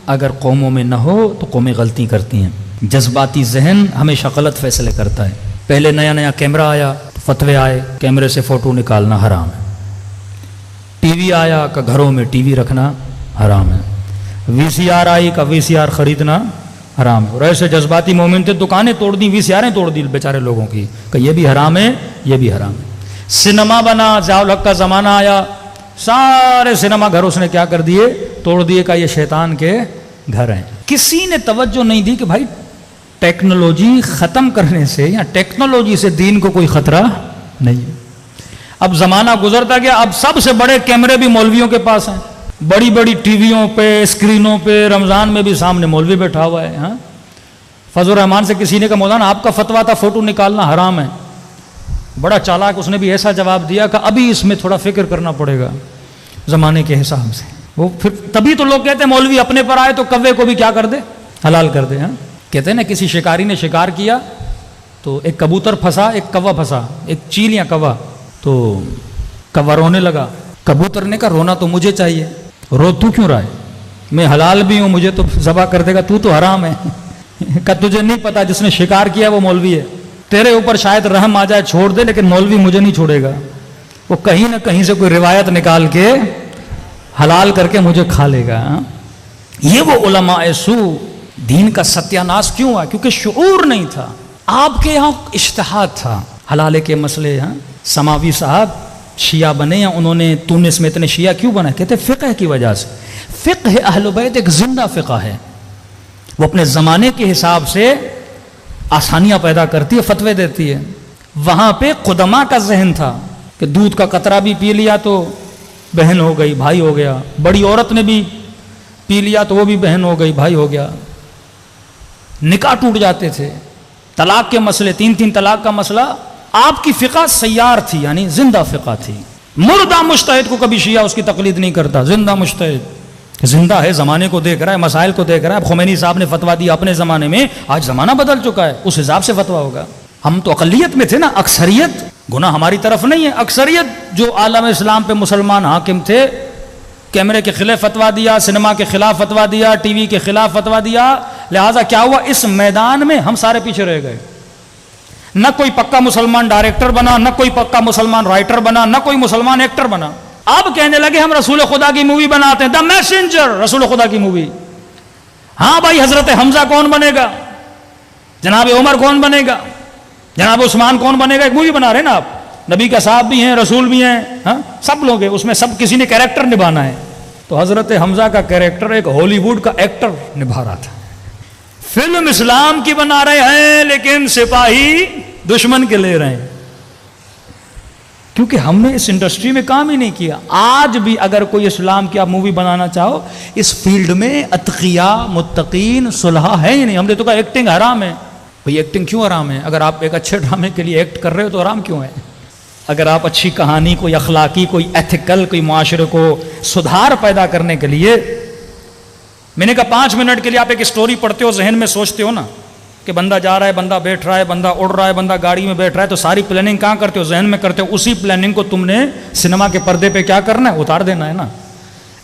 اگر قوموں میں نہ ہو تو قومیں غلطی کرتی ہیں. جذباتی ذہن ہمیشہ غلط فیصلے کرتا ہے. پہلے نیا نیا کیمرہ آیا تو فتوے آئے کیمرے سے فوٹو نکالنا حرام ہے. ٹی وی آیا کہ گھروں میں ٹی وی رکھنا حرام ہے. وی سی آر آئی کا وی سی آر خریدنا حرام ہے. اور ایسے جذباتی مومن تھے دکانیں توڑ دی, وی سی آریں توڑ دی بیچارے لوگوں کی کہ یہ بھی حرام ہے یہ بھی حرام ہے. سنیما بنا, ضیاء الحق کا زمانہ آیا, سارے سنیما گھر اس نے کیا کر دیے, توڑ دیے کہ یہ شیطان کے گھر ہیں. کسی نے توجہ نہیں دی کہ بھائی ٹیکنالوجی ختم کرنے سے یا ٹیکنالوجی سے دین کو کوئی خطرہ نہیں. اب زمانہ گزرتا گیا, اب سب سے بڑے کیمرے بھی مولویوں کے پاس ہیں, بڑی بڑی ٹی ویوں پہ اسکرینوں پہ, رمضان میں بھی سامنے مولوی بیٹھا ہوا ہے. ہاں, فضل الرحمان سے کسی نے کہا مولانا آپ کا فتویٰ تھا فوٹو نکالنا حرام ہے. بڑا چالاک اس نے بھی ایسا جواب دیا کہ ابھی اس میں تھوڑا فکر کرنا پڑے گا زمانے کے حساب سے. وہ پھر تبھی تو لوگ کہتے ہیں مولوی اپنے پر آئے تو کوے کو بھی کیا کر دے, حلال کر دے. ہاں, کہتے ہیں نا کسی شکاری نے شکار کیا تو ایک کبوتر پھنسا ایک کوا پھنسا, ایک چیل یا کوا, تو کوا رونے لگا. کبوتر نے کہا رونا تو مجھے چاہیے, رو تو کیوں رہا ہے, میں حلال بھی ہوں مجھے تو ذبح کر دے گا, تو حرام ہے. کہ تجھے نہیں پتا جس نے شکار کیا وہ مولوی ہے, تیرے اوپر شاید رحم آ جائے چھوڑ دے لیکن مولوی مجھے نہیں چھوڑے گا, وہ کہیں نہ کہیں سے کوئی روایت نکال کے حلال کر کے مجھے کھا لے گا. یہ وہ علماء سو دین کا ستیہ ناش کیوں ہوا, کیونکہ شعور نہیں تھا. آپ کے یہاں اجتہاد تھا حلالے کے مسئلے. ہاں, سماوی صاحب شیعہ بنے یا انہوں نے تونس میں اتنے شیعہ کیوں بنا, کہتے فقہ کی وجہ سے. فقہ اہل بیت ایک زندہ فقہ ہے, وہ اپنے زمانے کے حساب سے آسانیاں پیدا کرتی ہے, فتوے دیتی ہے. وہاں پہ قدماء کا ذہن تھا کہ دودھ کا قطرہ بھی پی لیا تو بہن ہو گئی بھائی ہو گیا, بڑی عورت نے بھی پی لیا تو وہ بھی بہن ہو گئی بھائی ہو گیا. نکاح ٹوٹ جاتے تھے, طلاق کے مسئلے, 3 طلاق کا مسئلہ. آپ کی فقہ سیار تھی, یعنی زندہ فقہ تھی. مردہ مجتہد کو کبھی شیعہ اس کی تقلید نہیں کرتا. زندہ مجتہد زندہ ہے, زمانے کو دیکھ رہا ہے, مسائل کو دیکھ رہا ہے. خمینی صاحب نے فتویٰ دیا اپنے زمانے میں, آج زمانہ بدل چکا ہے, اس حساب سے فتویٰ ہوگا. ہم تو اقلیت میں تھے نا, اکثریت گناہ ہماری طرف نہیں ہے. اکثریت جو عالم اسلام پہ مسلمان حاکم تھے, کیمرے کے خلاف فتویٰ دیا, سنیما کے خلاف فتویٰ دیا, ٹی وی کے خلاف فتویٰ دیا. لہٰذا کیا ہوا, اس میدان میں ہم سارے پیچھے رہ گئے. نہ کوئی پکا مسلمان ڈائریکٹر بنا, نہ کوئی پکا مسلمان رائٹر بنا, نہ کوئی مسلمان ایکٹر بنا. اب کہنے لگے ہم رسول خدا کی مووی بناتے ہیں, دا میسنجر, رسول خدا کی مووی. ہاں بھائی, حضرت حمزہ کون بنے گا, جناب عمر کون بنے گا, جناب عثمان کون بنے گا, ایک مووی بنا رہے ہیں نا آپ. نبی کا صاحب بھی ہیں, رسول بھی ہیں, ہاں سب لوگ ہیں اس میں, سب کسی نے کیریکٹر نبھانا ہے. تو حضرت حمزہ کا کیریکٹر ایک ہالی ووڈ کا ایکٹر نبھا رہا تھا. فلم اسلام کی بنا رہے ہیں لیکن سپاہی دشمن کے لے رہے ہیں, کیونکہ ہم نے اس انڈسٹری میں کام ہی نہیں کیا. آج بھی اگر کوئی اسلام کی آپ مووی بنانا چاہو, اس فیلڈ میں اتقیاء متقین صلحاء ہے ہی نہیں. ہم نے تو کہا ایکٹنگ حرام ہے. بھئی ایکٹنگ کیوں حرام ہے؟ اگر آپ ایک اچھے ڈرامے کے لیے ایکٹ کر رہے ہو تو حرام کیوں ہے؟ اگر آپ اچھی کہانی, کوئی اخلاقی, کوئی ایتھیکل, کوئی معاشرے کو سدھار پیدا کرنے کے لیے, میں نے کہا 5 منٹ کے لیے آپ ایک اسٹوری پڑھتے ہو, ذہن میں سوچتے ہو نا کہ بندہ جا رہا ہے, بندہ بیٹھ رہا ہے, بندہ اڑ رہا ہے, بندہ گاڑی میں بیٹھ رہا ہے, تو ساری پلاننگ کہاں کرتے ہو؟ ذہن میں کرتے ہو. اسی پلاننگ کو تم نے سنیما کے پردے پہ کیا کرنا ہے؟ اتار دینا ہے نا.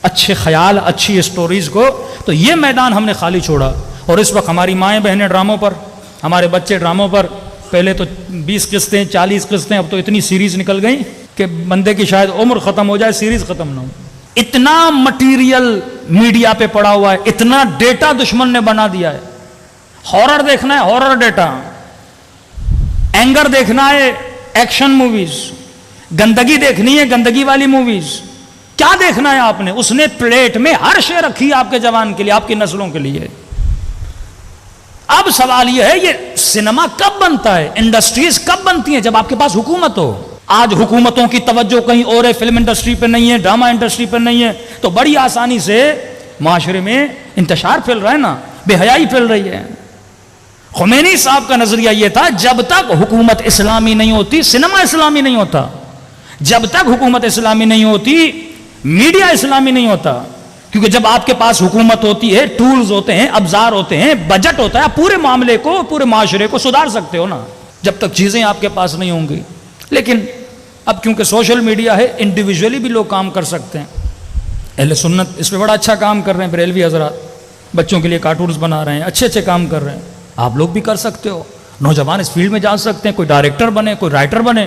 اچھے خیال, اچھی اسٹوریز کو. تو یہ میدان ہم نے خالی چھوڑا. اور اس وقت ہماری مائیں بہنیں ڈراموں پر, ہمارے بچے ڈراموں پر. پہلے تو 20 قسطیں 40 قسطیں, اب تو اتنی سیریز نکل گئی کہ بندے کی شاید عمر ختم ہو جائے, سیریز ختم نہ ہو. اتنا مٹیریل میڈیا پہ پڑا ہوا ہے, اتنا ڈیٹا دشمن نے بنا دیا ہے. ہارر دیکھنا ہے, ہارر ڈیٹا. اینگر دیکھنا ہے, ایکشن موویز. گندگی دیکھنی ہے, گندگی والی موویز. کیا دیکھنا ہے آپ نے؟ اس نے پلیٹ میں ہر شے رکھی ہے آپ کے جوان کے لیے, آپ کی نسلوں کے لیے. اب سوال یہ ہے, یہ سنیما کب بنتا ہے, انڈسٹریز کب بنتی ہیں؟ جب آپ کے پاس حکومت ہو. آج حکومتوں کی توجہ کہیں اور ہے, فلم انڈسٹری پہ نہیں ہے, ڈرامہ انڈسٹری پہ نہیں ہے, تو بڑی آسانی سے معاشرے میں انتشار پھیل رہا ہے نا, بے حیائی پھیل رہی ہے. خمینی صاحب کا نظریہ یہ تھا, جب تک حکومت اسلامی نہیں ہوتی سنیما اسلامی نہیں ہوتا. جب تک حکومت اسلامی نہیں ہوتی میڈیا اسلامی نہیں ہوتا. کیونکہ جب آپ کے پاس حکومت ہوتی ہے, ٹولز ہوتے ہیں, ابزار ہوتے ہیں, بجٹ ہوتا ہے, آپ پورے معاملے کو, پورے معاشرے کو سدھار سکتے ہو نا. جب تک چیزیں آپ کے پاس نہیں ہوں گی. لیکن اب کیونکہ سوشل میڈیا ہے, انڈیویجولی بھی لوگ کام کر سکتے ہیں. اہل سنت اس پہ بڑا اچھا کام کر رہے ہیں, بریلوی حضرات. بچوں کے لیے کارٹونز بنا رہے ہیں، اچھے اچھے کام کر رہے ہیں، آپ لوگ بھی کر سکتے ہو، نوجوان اس فیلڈ میں جا سکتے ہیں، کوئی ڈائریکٹر بنے، کوئی رائٹر بنے۔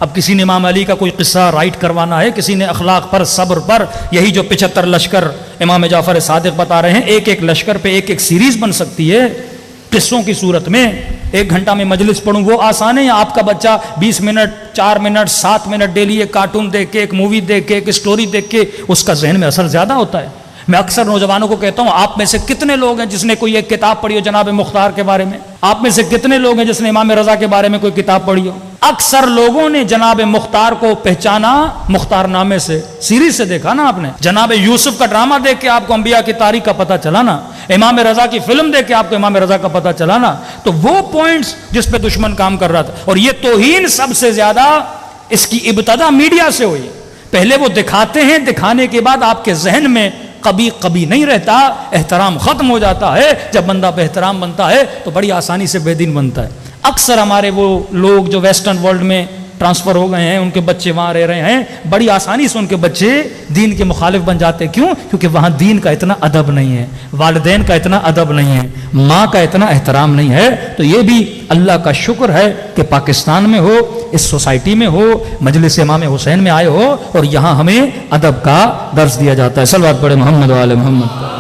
اب کسی نے امام علی کا کوئی قصہ رائٹ کروانا ہے، کسی نے اخلاق پر، صبر پر، یہی جو 75 لشکر امام جعفر صادق بتا رہے ہیں، ایک ایک لشکر پہ ایک ایک سیریز بن سکتی ہے قصوں کی صورت میں۔ 1 گھنٹہ میں مجلس پڑھوں وہ آسان ہے، یا آپ کا بچہ 20 منٹ 4 منٹ 7 منٹ ڈیلی ایک کارٹون دیکھ کے، ایک مووی دیکھ کے، ایک اسٹوری دیکھ کے اس کا ذہن میں اثر زیادہ ہوتا ہے۔ میں اکثر نوجوانوں کو کہتا ہوں، آپ میں سے کتنے لوگ ہیں جس نے کوئی ایک کتاب پڑھی ہو جناب مختار کے بارے میں؟ آپ میں سے کتنے لوگ ہیں جس نے امام رضا کے بارے میں کوئی کتاب پڑھی ہو؟ اکثر لوگوں نے جناب مختار کو پہچانا مختار نامے سے، سیریز سے دیکھا نا آپ نے۔ جناب یوسف کا ڈرامہ دیکھ کے آپ کو انبیاء کی تاریخ کا پتہ چلا نا، امام رضا کی فلم دیکھ کے آپ کو امام رضا کا پتہ چلا نا۔ تو وہ پوائنٹس جس پہ دشمن کام کر رہا تھا، اور یہ توہین سب سے زیادہ اس کی ابتدا میڈیا سے ہوئی۔ پہلے وہ دکھاتے ہیں، دکھانے کے بعد آپ کے ذہن میں کبھی نہیں رہتا، احترام ختم ہو جاتا ہے۔ جب بندہ بے احترام بنتا ہے تو بڑی آسانی سے بے دین بنتا ہے۔ اکثر ہمارے وہ لوگ جو ویسٹرن ورلڈ میں ٹرانسفر ہو گئے ہیں، ان کے بچے وہاں رہ رہے ہیں، بڑی آسانی سے ان کے بچے دین کے مخالف بن جاتے ہیں۔ کیوں؟ کیونکہ وہاں دین کا اتنا ادب نہیں ہے، والدین کا اتنا ادب نہیں ہے، ماں کا اتنا احترام نہیں ہے۔ تو یہ بھی اللہ کا شکر ہے کہ پاکستان میں ہو، اس سوسائٹی میں ہو، مجلس امام حسین میں آئے ہو، اور یہاں ہمیں ادب کا درس دیا جاتا ہے۔ صلوات پڑھے محمد و آل محمد۔